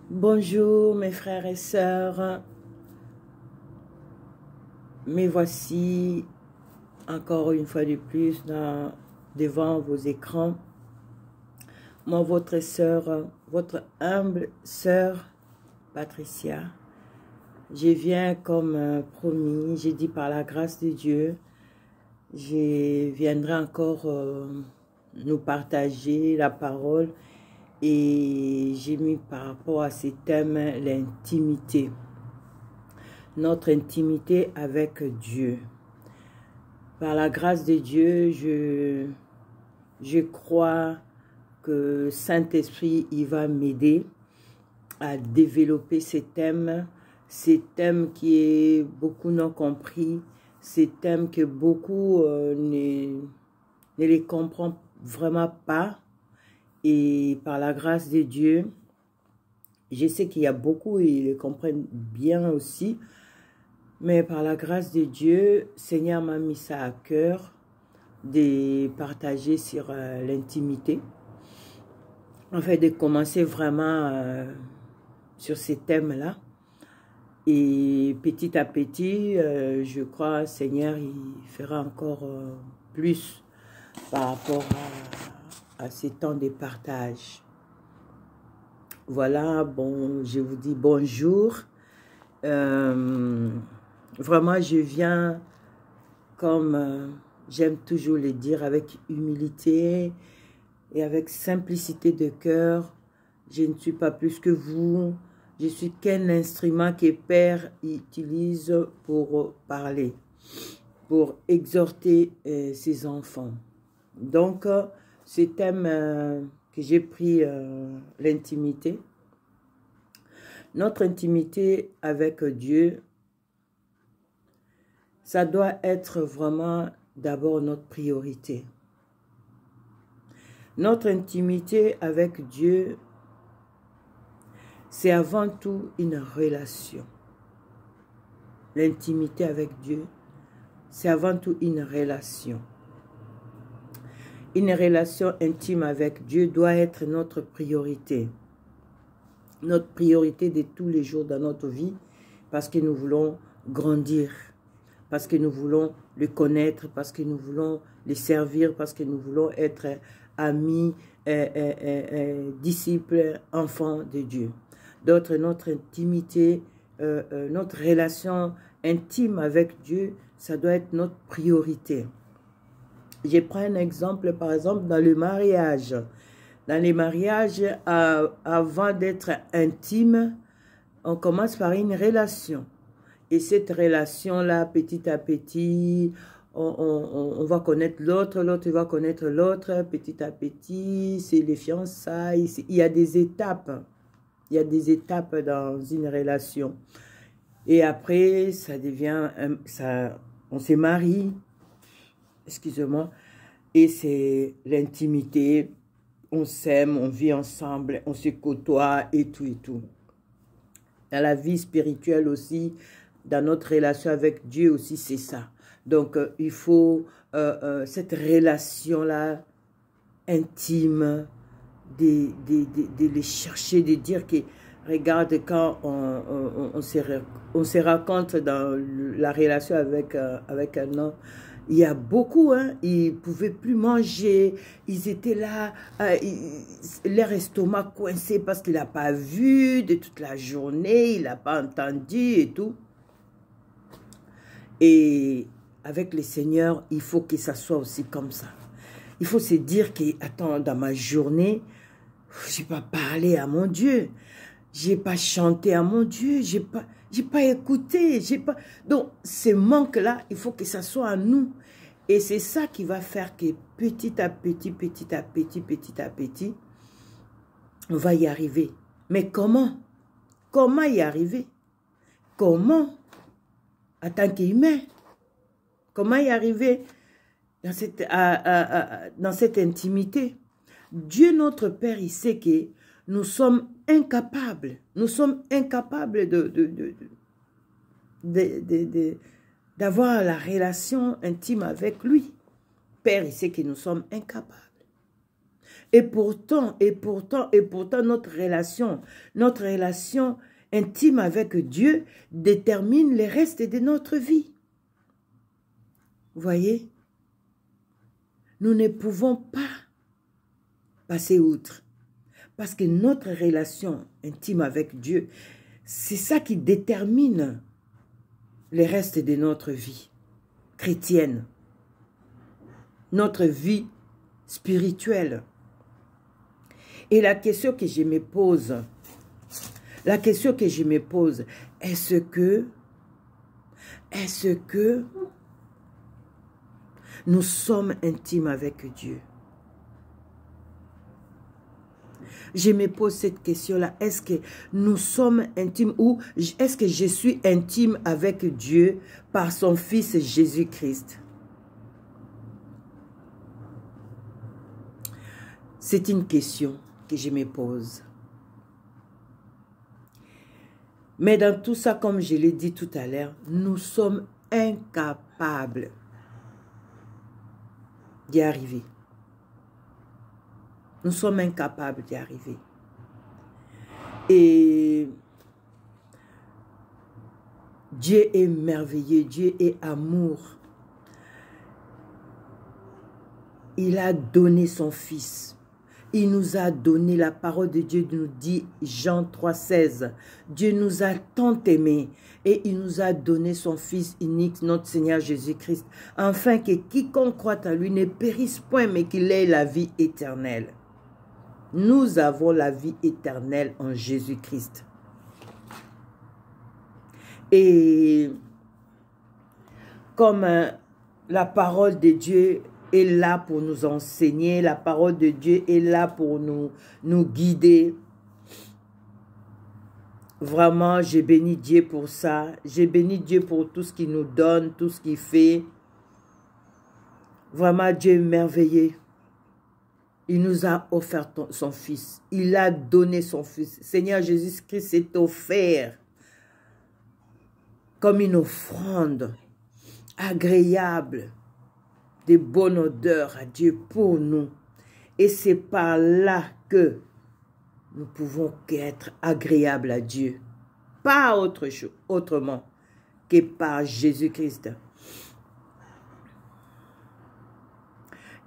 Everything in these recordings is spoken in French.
Bonjour mes frères et sœurs, me voici encore une fois de plus devant vos écrans. Moi, votre sœur, votre humble sœur Patricia, je viens comme promis, j'ai dit par la grâce de Dieu, je viendrai encore nous partager la parole et j'ai mis par rapport à ces thèmes l'intimité. Notre intimité avec Dieu. Par la grâce de Dieu, je crois que Saint-Esprit, il va m'aider à développer ces thèmes qui est beaucoup non compris, ces thèmes que beaucoup ne les comprennent vraiment pas. Et par la grâce de Dieu, je sais qu'il y a beaucoup, ils les comprennent bien aussi, mais par la grâce de Dieu, Seigneur m'a mis ça à cœur de partager sur l'intimité. En fait, de commencer vraiment sur ces thèmes-là. Et petit à petit, je crois, Seigneur, il fera encore plus par rapport à ces temps de partage. Voilà, bon, je vous dis bonjour. Vraiment, je viens, comme j'aime toujours le dire, avec humilité et avec simplicité de cœur. Je ne suis pas plus que vous. Je suis qu'un instrument que Père utilise pour parler, pour exhorter ses enfants. Donc, ce thème que j'ai pris, l'intimité. Notre intimité avec Dieu, ça doit être vraiment d'abord notre priorité. Notre intimité avec Dieu, c'est avant tout une relation. L'intimité avec Dieu, c'est avant tout une relation. Une relation intime avec Dieu doit être notre priorité. Notre priorité de tous les jours dans notre vie, parce que nous voulons grandir, parce que nous voulons le connaître, parce que nous voulons le servir, parce que nous voulons être amis, disciples, enfants de Dieu. D'autres, notre intimité, notre relation intime avec Dieu, ça doit être notre priorité. Je prends un exemple, par exemple, dans le mariage. Dans les mariages, avant d'être intime, on commence par une relation. Et cette relation-là, petit à petit, on va connaître l'autre, l'autre va connaître l'autre, petit à petit, c'est les fiançailles. Il y a des étapes. Il y a des étapes dans une relation. Et après, ça devient, on se marie, excusez-moi, et c'est l'intimité. On s'aime, on vit ensemble, on se côtoie et tout et tout. Dans la vie spirituelle aussi, dans notre relation avec Dieu aussi, c'est ça. Donc, il faut cette relation-là intime, de les chercher, de dire que, regarde, quand on se rencontre dans la relation avec un homme, il y a beaucoup, hein, ils ne pouvaient plus manger, ils étaient là, leur estomac coincé parce qu'il n'a pas vu de toute la journée, il n'a pas entendu et tout. Et avec le Seigneur, il faut que ça soit aussi comme ça. Il faut se dire que, attends, dans ma journée, je n'ai pas parlé à mon Dieu, je n'ai pas chanté à mon Dieu, je n'ai pas écouté, Donc, ce manque-là, il faut que ça soit à nous. Et c'est ça qui va faire que petit à petit, on va y arriver. Mais comment? Comment y arriver? Comment? En tant qu'humain. Comment y arriver dans cette intimité? Dieu notre Père, il sait que nous sommes incapables. Nous sommes incapables d'avoir la relation intime avec lui. Père, il sait que nous sommes incapables. Et pourtant, notre relation intime avec Dieu détermine le reste de notre vie. Vous voyez? Nous ne pouvons pas passer outre. Parce que notre relation intime avec Dieu, c'est ça qui détermine le reste de notre vie chrétienne, notre vie spirituelle. Et la question que je me pose, est-ce que nous sommes intimes avec Dieu? Je me pose cette question-là. Est-ce que nous sommes intimes ou est-ce que je suis intime avec Dieu par son Fils Jésus-Christ? C'est une question que je me pose. Mais dans tout ça, comme je l'ai dit tout à l'heure, nous sommes incapables d'y arriver. Nous sommes incapables d'y arriver. Et Dieu est merveilleux, Dieu est amour. Il a donné son Fils. Il nous a donné, la parole de Dieu nous dit, Jean 3,16. Dieu nous a tant aimés et il nous a donné son Fils unique, notre Seigneur Jésus-Christ, afin que quiconque croit à lui ne périsse point, mais qu'il ait la vie éternelle. Nous avons la vie éternelle en Jésus-Christ. Et comme la parole de Dieu est là pour nous enseigner, la parole de Dieu est là pour nous guider. Vraiment, j'ai béni Dieu pour ça. J'ai béni Dieu pour tout ce qu'il nous donne, tout ce qu'il fait. Vraiment, Dieu est merveilleux. Il nous a offert son Fils. Il a donné son Fils. Seigneur Jésus-Christ s'est offert comme une offrande agréable, de bonne odeur à Dieu pour nous. Et c'est par là que nous pouvons être agréables à Dieu. Pas autrement que par Jésus-Christ.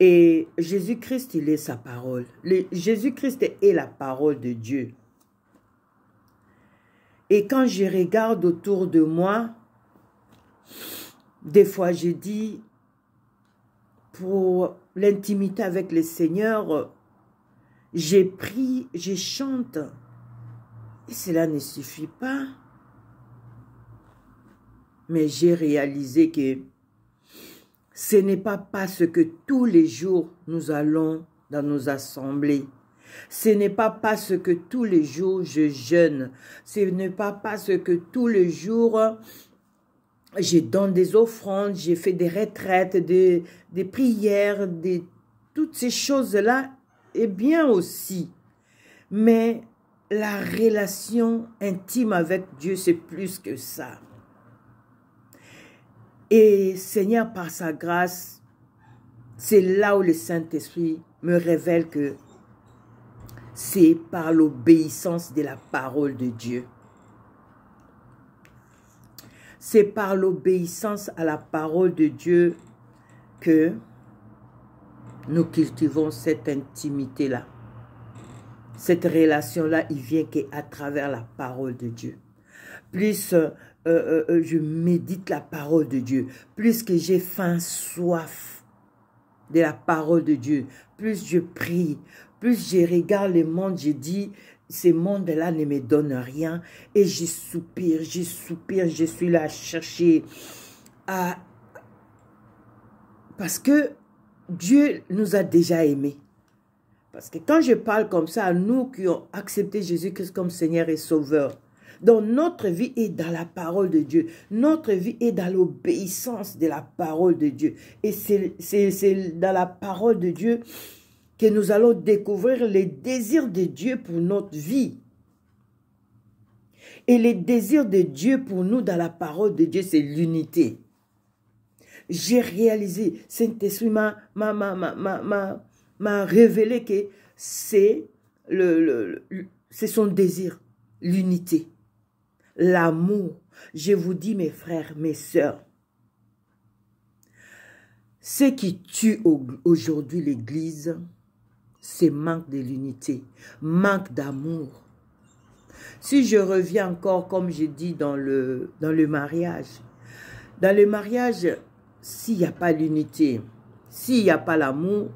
Et Jésus-Christ, il est sa parole. Jésus-Christ est la parole de Dieu. Et quand je regarde autour de moi, des fois je dis, pour l'intimité avec le Seigneur, j'ai pris, je chante. Et cela ne suffit pas. Mais j'ai réalisé que ce n'est pas parce que tous les jours nous allons dans nos assemblées. Ce n'est pas parce que tous les jours je jeûne. Ce n'est pas parce que tous les jours je donne des offrandes, j'ai fait des retraites, des prières, toutes ces choses-là, est bien aussi. Mais la relation intime avec Dieu, c'est plus que ça. Et Seigneur, par sa grâce, c'est là où le Saint-Esprit me révèle que c'est par l'obéissance de la parole de Dieu. C'est par l'obéissance à la parole de Dieu que nous cultivons cette intimité-là. Cette relation-là, il vient qu'à travers la parole de Dieu. Plus je médite la parole de Dieu, plus que j'ai faim, soif de la parole de Dieu, plus je prie, plus je regarde le monde, je dis, ce monde-là ne me donne rien, et je soupire, je suis là à chercher, parce que Dieu nous a déjà aimés. Parce que quand je parle comme ça, à nous qui ont accepté Jésus-Christ comme Seigneur et Sauveur, donc notre vie est dans la parole de Dieu. Notre vie est dans l'obéissance de la parole de Dieu. Et c'est dans la parole de Dieu que nous allons découvrir les désirs de Dieu pour notre vie. Et les désirs de Dieu pour nous dans la parole de Dieu, c'est l'unité. J'ai réalisé, Saint-Esprit m'a révélé que c'est c'est son désir, l'unité, l'amour. Je vous dis, mes frères, mes sœurs, ce qui tue aujourd'hui l'Église, c'est manque de l'unité, manque d'amour. Si je reviens encore, comme j'ai dit, dans le mariage, s'il n'y a pas l'unité, s'il n'y a pas l'amour,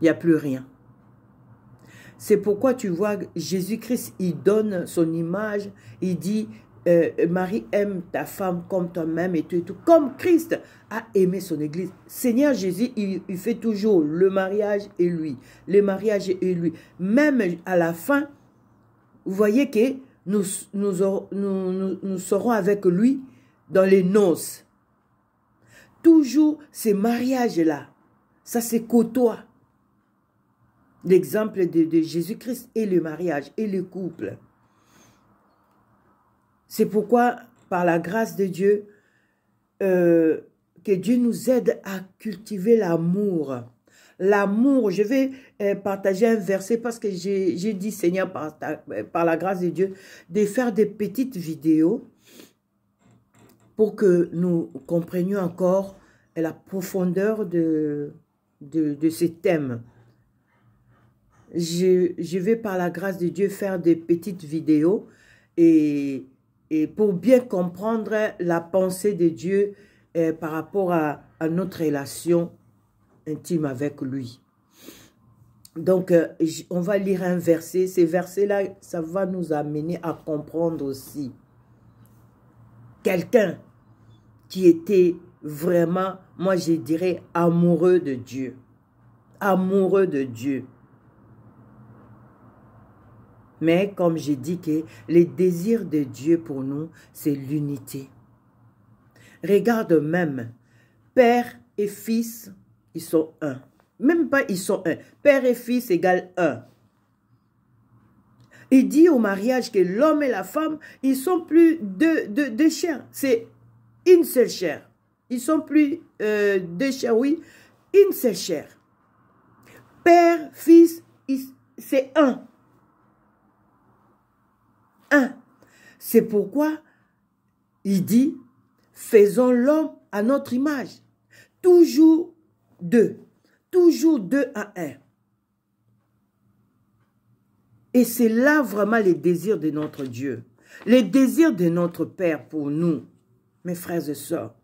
il n'y a plus rien. C'est pourquoi tu vois, Jésus-Christ, il donne son image, il dit, Marie, aime ta femme comme toi-même et tout, comme Christ a aimé son église. Seigneur Jésus, il fait toujours le mariage et lui, le mariage et lui. Même à la fin, vous voyez que nous serons avec lui dans les noces. Toujours ces mariages-là, ça se côtoie. L'exemple de Jésus-Christ et le mariage et le couple. C'est pourquoi, par la grâce de Dieu, que Dieu nous aide à cultiver l'amour. L'amour, je vais partager un verset parce que j'ai dit, Seigneur, par la grâce de Dieu, de faire des petites vidéos pour que nous comprenions encore la profondeur de ces thèmes. Je vais par la grâce de Dieu faire des petites vidéos et pour bien comprendre la pensée de Dieu par rapport à notre relation intime avec lui. Donc, on va lire un verset. Ces versets-là, ça va nous amener à comprendre aussi. Quelqu'un qui était vraiment, moi je dirais, amoureux de Dieu. Amoureux de Dieu. Mais comme j'ai dit que les désirs de Dieu pour nous, c'est l'unité. Regarde même, Père et Fils, ils sont un. Même pas ils sont un. Père et Fils égale un. Il dit au mariage que l'homme et la femme, ils sont plus deux chairs. C'est une seule chair. Ils sont plus deux chairs, oui. Une seule chair. Père, Fils, c'est un. Un. C'est pourquoi il dit, faisons l'homme à notre image. Toujours deux. Toujours deux à un. Et c'est là vraiment les désirs de notre Dieu. Les désirs de notre Père pour nous, mes frères et sœurs.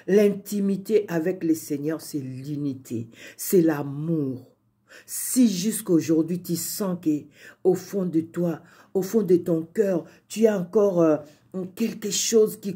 L'intimité avec le Seigneur, c'est l'unité. C'est l'amour. Si jusqu'à aujourd'hui, tu sens qu'au fond de toi, au fond de ton cœur, tu as encore quelque chose qui